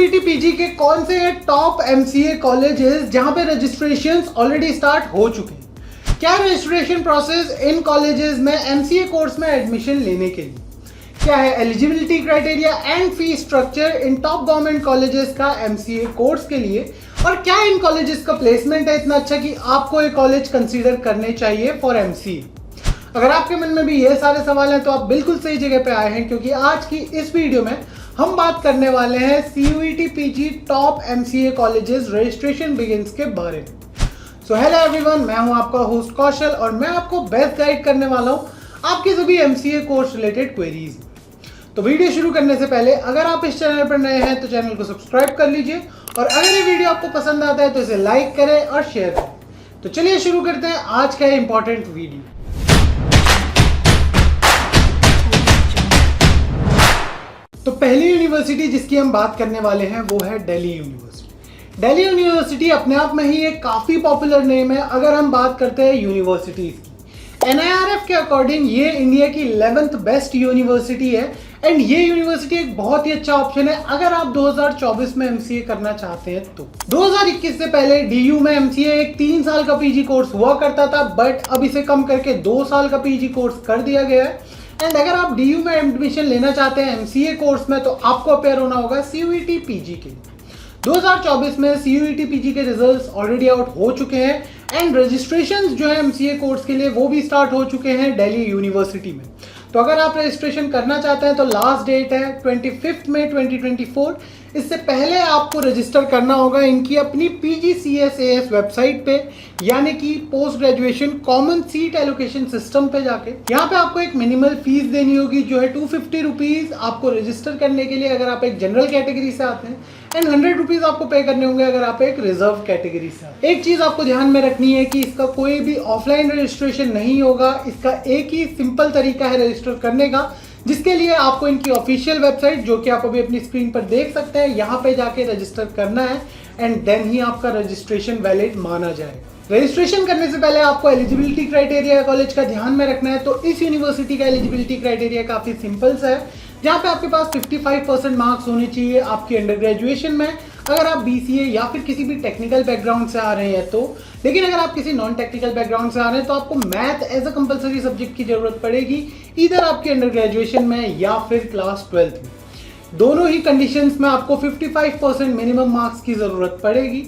CUET PG के कौन से टॉप एमसीए कॉलेजेस जहां पे रजिस्ट्रेशंस ऑलरेडी स्टार्ट हो चुके हैं? क्या रजिस्ट्रेशन प्रोसेस इन कॉलेजेस में एमसीए कोर्स में एडमिशन लेने के लिए? क्या है eligibility criteria and fee structure in top government colleges का एमसीए कोर्स के लिए? और क्या इन कॉलेजेस का प्लेसमेंट है इतना अच्छा कि आपको ये कॉलेज कंसीडर करने चाहिए फॉर एमसीए? अगर आपके मन में भी ये सारे सवाल हैं तो आप बिल्कुल सही जगह पे आए हैं, क्योंकि आज की इस वीडियो में हम बात करने वाले हैं CUET PG top MCA colleges registration begins के बारे में। सो हेलो एवरीवन, मैं हूं आपका होस्ट कौशल और मैं आपको बेस्ट गाइड करने वाला हूं आपके सभी एमसीए कोर्स रिलेटेड क्वेरीज। तो वीडियो शुरू करने से पहले अगर आप इस चैनल पर नए हैं तो चैनल को सब्सक्राइब कर लीजिए, और अगर ये वीडियो आपको पसंद आता है तो इसे लाइक करें और शेयर करें। तो चलिए शुरू करते हैं आज का इंपॉर्टेंट वीडियो। तो पहली यूनिवर्सिटी जिसकी हम बात करने वाले हैं वो है दिल्ली यूनिवर्सिटी। दिल्ली यूनिवर्सिटी अपने आप में ही एक काफी पॉपुलर नेम है अगर हम बात करते हैं यूनिवर्सिटीज की। एनआईआरएफ के अकॉर्डिंग ये इंडिया की 11th बेस्ट यूनिवर्सिटी है एंड ये यूनिवर्सिटी एक बहुत ही अच्छा ऑप्शन है अगर आप 2024 में एमसीए करना चाहते हैं तो। 2021 से पहले डीयू में एमसीए एक 3 साल का पीजी कोर्स हुआ करता था, बट अब इसे कम करके 2 साल का पीजी कोर्स कर दिया गया है। एंड अगर आप डीयू में एडमिशन लेना चाहते हैं एमसीए कोर्स में तो आपको अपेयर होना होगा सीयूईटी पीजी के लिए। 2024 में सीयूईटी पीजी के रिजल्ट्स ऑलरेडी आउट हो चुके हैं एंड रजिस्ट्रेशंस जो है एमसीए कोर्स के लिए वो भी स्टार्ट हो चुके हैं दिल्ली यूनिवर्सिटी में। तो अगर आप रजिस्ट्रेशन करना चाहते हैं तो लास्ट डेट है 25 मई 2024। इससे पहले आपको रजिस्टर करना होगा इनकी अपनी PGCSAS वेबसाइट पे, यानी कि post graduation common seat allocation system पे जाके। यहाँ पे आपको एक मिनिमल फीस देनी होगी जो है 250 रुपीज आपको रजिस्टर करने के लिए अगर आप एक जनरल कैटेगरी से आते हैं, एंड 100 रुपीज आपको पे करने होंगे अगर आप एक रिजर्व कैटेगरी से आते हैं। एक चीज आपको ध्यान में रखनी है कि इसका कोई भी ऑफलाइन रजिस्ट्रेशन नहीं होगा, इसका एक ही सिंपल तरीका है रजिस्टर करने का, जिसके लिए आपको इनकी ऑफिशियल वेबसाइट जो कि आप अभी अपनी स्क्रीन पर देख सकते हैं यहाँ पे जाके रजिस्टर करना है एंड देन ही आपका रजिस्ट्रेशन वैलिड माना जाएगा। रजिस्ट्रेशन करने से पहले आपको एलिजिबिलिटी क्राइटेरिया कॉलेज का ध्यान में रखना है। तो इस यूनिवर्सिटी का एलिजिबिलिटी क्राइटेरिया काफी सिंपल सा है, जहाँ पे आपके पास 55% मार्क्स होने चाहिए आपकी अंडर ग्रेजुएशन में अगर आप बीसीए या फिर किसी भी टेक्निकल बैकग्राउंड से आ रहे हैं तो। लेकिन अगर आप किसी नॉन टेक्निकल बैकग्राउंड से आ रहे हैं तो आपको math as a compulsory subject की जरूरत पड़ेगी, इधर आपके अंडर ग्रेजुएशन में या फिर क्लास 12th में। दोनों ही कंडीशंस में आपको 55% मिनिमम मार्क्स की जरूरत पड़ेगी।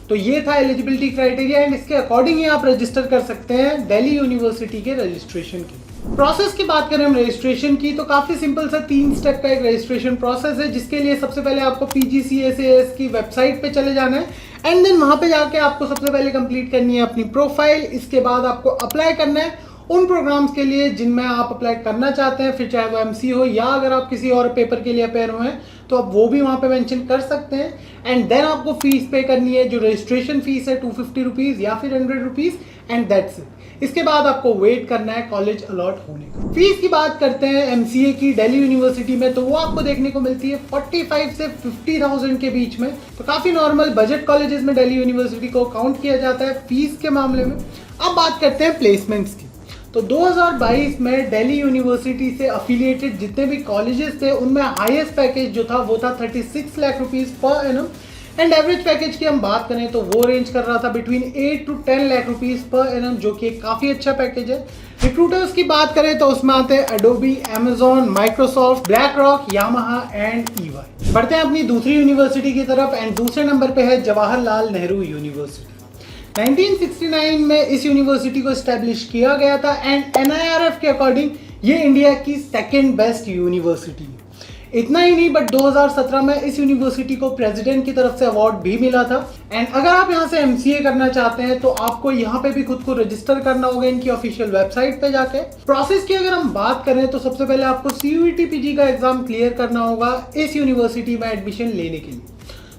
तो ये था एलिजिबिलिटी क्राइटेरिया एंड इसके अकॉर्डिंग ही आप रजिस्टर कर सकते हैं दिल्ली यूनिवर्सिटी के रजिस्ट्रेशन के। प्रोसेस की बात करें हम रजिस्ट्रेशन की तो काफी सिंपल सा 3 स्टेप का एक रजिस्ट्रेशन प्रोसेस है, जिसके लिए सबसे पहले आपको PGCSAS की वेबसाइट पे चले जाना है एंड देन वहां पे जाके आपको सबसे पहले कंप्लीट करनी है अपनी प्रोफाइल। इसके बाद आपको अप्लाई करना है उन प्रोग्राम्स के लिए जिनमें आप अप्लाई करना चाहते हैं, फिर चाहे वो एमसी हो या अगर आप किसी और पेपर के लिए अपेयर हुए हैं तो आप वो भी वहां पे मेंशन कर सकते हैं। एंड देन आपको फीस पे करनी है, जो रजिस्ट्रेशन फीस है 250 रुपीज या फिर 100 रुपीज, एंड दैट्स इट। इसके बाद आपको वेट करना है कॉलेज अलॉट होने का। फीस की बात करते हैं एमसीए की दिल्ली यूनिवर्सिटी में तो वो आपको देखने को मिलती है 45 से 50,000 के बीच में। तो काफी नॉर्मल बजट कॉलेजेस में दिल्ली यूनिवर्सिटी को काउंट किया जाता है फीस के मामले में। अब बात करते हैं प्लेसमेंट्स की। तो 2022 में दिल्ली यूनिवर्सिटी से अफिलिएटेड जितने भी कॉलेजेस थे उनमें हाईएस्ट पैकेज जो था वो था 36 lakh rupees per annum, and average package की हम बात करें तो वो रेंज कर रहा था between 8 to 10 lakh rupees per annum, जो कि काफी अच्छा पैकेज है। रिक्रूटर्स की बात करें तो उसमें आते हैं Adobe, Amazon, Microsoft, black rock, Yamaha and EY. बढ़ते हैं अपनी दूसरी यूनिवर्सिटी की तरफ एंड दूसरे नंबर पे है जवाहरलाल नेहरू यूनिवर्सिटी। 1969 में इस यूनिवर्सिटी को एस्टेब्लिश किया गया था एंड एनआईआरएफ के अकॉर्डिंग ये इंडिया की 2nd बेस्ट यूनिवर्सिटी है। इतना ही नहीं बट 2017 में इस यूनिवर्सिटी को प्रेसिडेंट की तरफ से अवार्ड भी मिला था। एंड अगर आप यहाँ से एमसीए करना चाहते हैं तो आपको यहाँ पे भी खुद को रजिस्टर करना होगा इनकी ऑफिशियल वेबसाइट पे जाके। प्रोसेस की अगर हम बात करें तो सबसे पहले आपको सीयूईटी पीजी का एग्जाम क्लियर करना होगा इस यूनिवर्सिटी में एडमिशन लेने के लिए।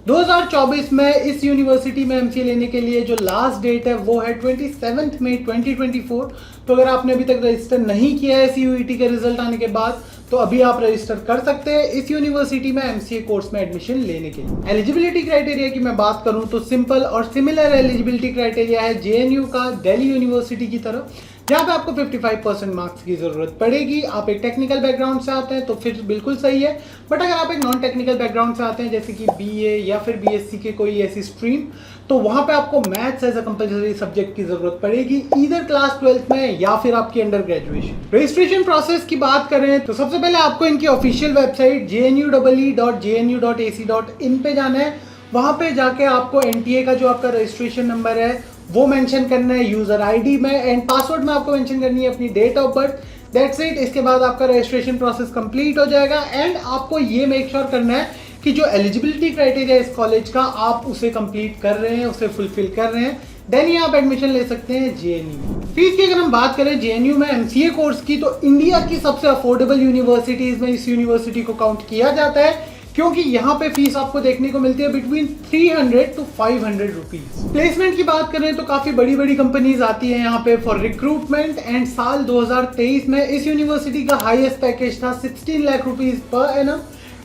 2024 में इस यूनिवर्सिटी में एमसीए लेने के लिए जो लास्ट डेट है वो है 27 मई 2024। तो अगर आपने अभी तक रजिस्टर नहीं किया है सीयूईटी के रिजल्ट आने के बाद तो अभी आप रजिस्टर कर सकते हैं इस यूनिवर्सिटी में एमसीए कोर्स में एडमिशन लेने के लिए। एलिजिबिलिटी क्राइटेरिया की मैं बात करूं तो सिंपल और सिमिलर एलिजिबिलिटी क्राइटेरिया है जेएनयू का दिल्ली यूनिवर्सिटी की तरफ, जहाँ पे आपको 55% मार्क्स की जरूरत पड़ेगी। आप एक टेक्निकल बैकग्राउंड से आते हैं तो फिर बिल्कुल सही है, बट अगर आप एक नॉन टेक्निकल बैकग्राउंड से आते हैं जैसे कि बीए या फिर बीएससी के कोई ऐसी स्ट्रीम, तो वहाँ पे आपको maths as a compulsory subject की जरूरत पड़ेगी ईदर क्लास 12th में या फिर आपकी अंडर ग्रेजुएशन। रजिस्ट्रेशन प्रोसेस की बात करें तो सबसे पहले आपको इनकी ऑफिशियल वेबसाइट jnue.jnu.ac.in पे जाना है। वहाँ पे जाके आपको एनटीए का जो आपका रजिस्ट्रेशन नंबर है वो मेंशन करना है यूजर आईडी में, एंड पासवर्ड में आपको मेंशन करनी है अपनी date of birth. That's it. इसके बाद आपका रजिस्ट्रेशन प्रोसेस कंप्लीट हो जाएगा एंड आपको ये मेक श्योर करना है कि जो एलिजिबिलिटी क्राइटेरिया इस कॉलेज का आप उसे कंप्लीट कर रहे हैं, उसे फुलफिल कर रहे हैं, देन ही आप एडमिशन ले सकते हैं जेएनयू। फीस की अगर हम बात करें जेएनयू में एमसीए कोर्स की, तो इंडिया की सबसे अफोर्डेबल यूनिवर्सिटीज में इस यूनिवर्सिटी को काउंट किया जाता है, क्योंकि यहाँ पे फीस आपको देखने को मिलती है बिटवीन 300 to 500 रुपीज। प्लेसमेंट की बात करें तो काफी बड़ी बड़ी कंपनीज आती है यहाँ पे फॉर रिक्रूटमेंट, एंड साल 2023 में इस यूनिवर्सिटी का हाईएस्ट पैकेज था 16 lakh rupees per annum,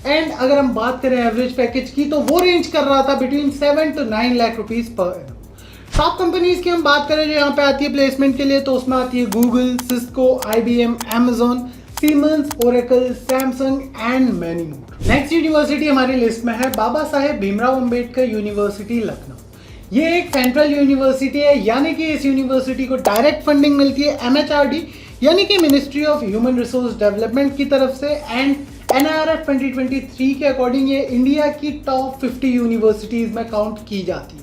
and अगर हम बात करें एवरेज पैकेज की तो वो रेंज कर रहा था between 7 to 9 lakh rupees per annum. Top companies की हम बात करें जो यहाँ पे आती है प्लेसमेंट के लिए, तो उसमें आती है Google, Cisco, IBM, Amazon, siemens, Oracle, Samsung and many more. Next university हमारी लिस्ट में है बाबा साहेब भीमराव अंबेडकर यूनिवर्सिटी लखनऊ। ये एक सेंट्रल यूनिवर्सिटी है, यानी कि इस यूनिवर्सिटी को डायरेक्ट फंडिंग मिलती है MHRD यानी कि ministry of human resource development की तरफ से, एंड NIRF 2023 के अकॉर्डिंग ये इंडिया की टॉप 50 यूनिवर्सिटीज में काउंट की जाती है।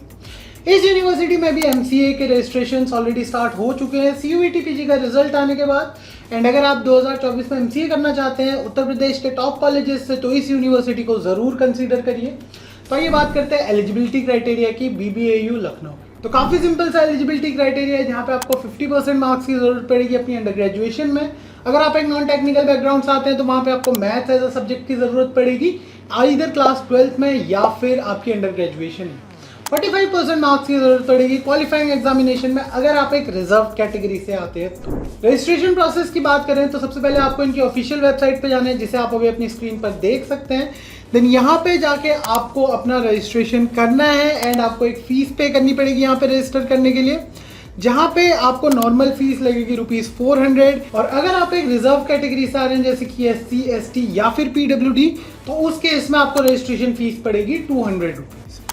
इस यूनिवर्सिटी में भी एमसीए के रजिस्ट्रेशन ऑलरेडी स्टार्ट हो चुके हैं CUET PG का रिजल्ट आने के बाद, एंड अगर आप 2024 में एमसीए करना चाहते हैं उत्तर प्रदेश के टॉप कॉलेजेस से, तो इस यूनिवर्सिटी को जरूर कंसीडर करिए। तो ये बात करते हैं एलिजिबिलिटी क्राइटेरिया की BBAU लखनऊ। तो काफी सिंपल सा एलिजिबिलिटी क्राइटेरिया है, जहाँ पे आपको 50% मार्क्स की जरूरत पड़ेगी अपनी अंडर ग्रेजुएशन में। अगर आप एक नॉन टेक्निकल बैकग्राउंड से आते हैं तो वहाँ पे आपको मैथ्स एज अ सब्जेक्ट की जरूरत पड़ेगी ईदर क्लास 12th में या फिर आपकी अंडर ग्रेजुएशन में। 45% मार्क्स की जरूरत पड़ेगी क्वालिफाइंग एग्जामिनेशन में अगर आप एक रिजर्व कैटेगरी से आते हैं तो। रजिस्ट्रेशन प्रोसेस की बात करें तो सबसे पहले आपको इनकी ऑफिशियल वेबसाइट पे जाना है, जिसे आप अभी अपनी स्क्रीन पर देख सकते हैं। देन यहाँ पे जाके आपको अपना रजिस्ट्रेशन करना है एंड आपको एक फीस पे करनी पड़ेगी यहाँ पे रजिस्टर करने के लिए, जहाँ पे आपको नॉर्मल फीस लगेगी ₹400, और अगर आप एक रिजर्व कैटेगरी से आ रहे हैं जैसे कि SC, ST या फिर PWD, तो उस केस में आपको रजिस्ट्रेशन फीस पड़ेगी ₹200।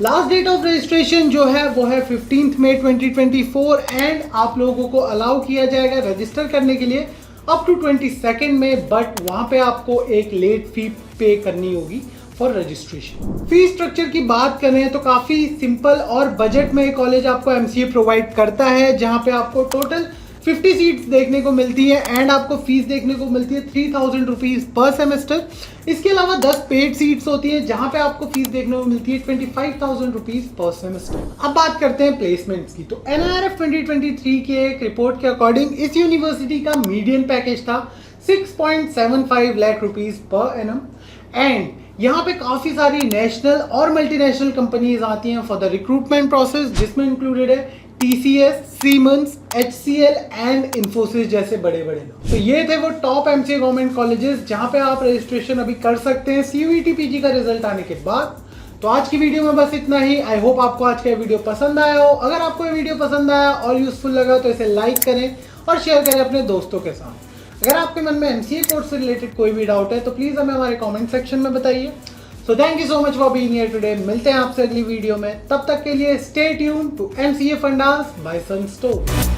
लास्ट डेट ऑफ रजिस्ट्रेशन जो है वो है 15 मई 2024, एंड आप लोगों को अलाउ किया जाएगा रजिस्टर करने के लिए अप टू 22 में, बट वहाँ पे आपको एक लेट फी पे करनी होगी फॉर रजिस्ट्रेशन। फी स्ट्रक्चर की बात करें तो काफी सिंपल और बजट में कॉलेज आपको एमसीए प्रोवाइड करता है, जहां पे आपको टोटल 50 सीट्स देखने को मिलती है एंड आपको फीस देखने को मिलती है 3000 रुपीज पर सेमेस्टर। इसके अलावा 10 पेड सीट्स होती है जहां पे आपको फीस देखने को मिलती है 25,000 रुपीज पर सेमेस्टर। अब बात करते हैं प्लेसमेंट्स की, तो NIRF 2023 के एक रिपोर्ट के अकॉर्डिंग इस यूनिवर्सिटी का मीडियन पैकेज था 6.75 lakh rupees per annum, and यहाँ पे काफी सारी नेशनल और मल्टीनेशनल कंपनीज आती हैं फॉर द रिक्रूटमेंट प्रोसेस, जिसमें इंक्लूडेड है TCS, siemens, HCL and Infosys जैसे बड़े बड़े नाम। तो ये थे वो टॉप एमसीए गवर्नमेंट कॉलेजेस जहाँ पे आप रजिस्ट्रेशन अभी कर सकते हैं CUET PG का रिजल्ट आने के बाद। तो आज की वीडियो में बस इतना ही। आई होप आपको आज का वीडियो पसंद आया हो। अगर आपको ये वीडियो पसंद आया और यूजफुल लगा तो इसे लाइक करें और शेयर करें अपने दोस्तों के साथ। अगर आपके मन में एमसीए कोर्स से रिलेटेड कोई भी डाउट है तो प्लीज हमें हमारे कमेंट सेक्शन में बताइए। So thank you so much for being here today. मिलते हैं आपसे अगली वीडियो में, तब तक के लिए stay tuned to MCA fundas by सनस्टोर।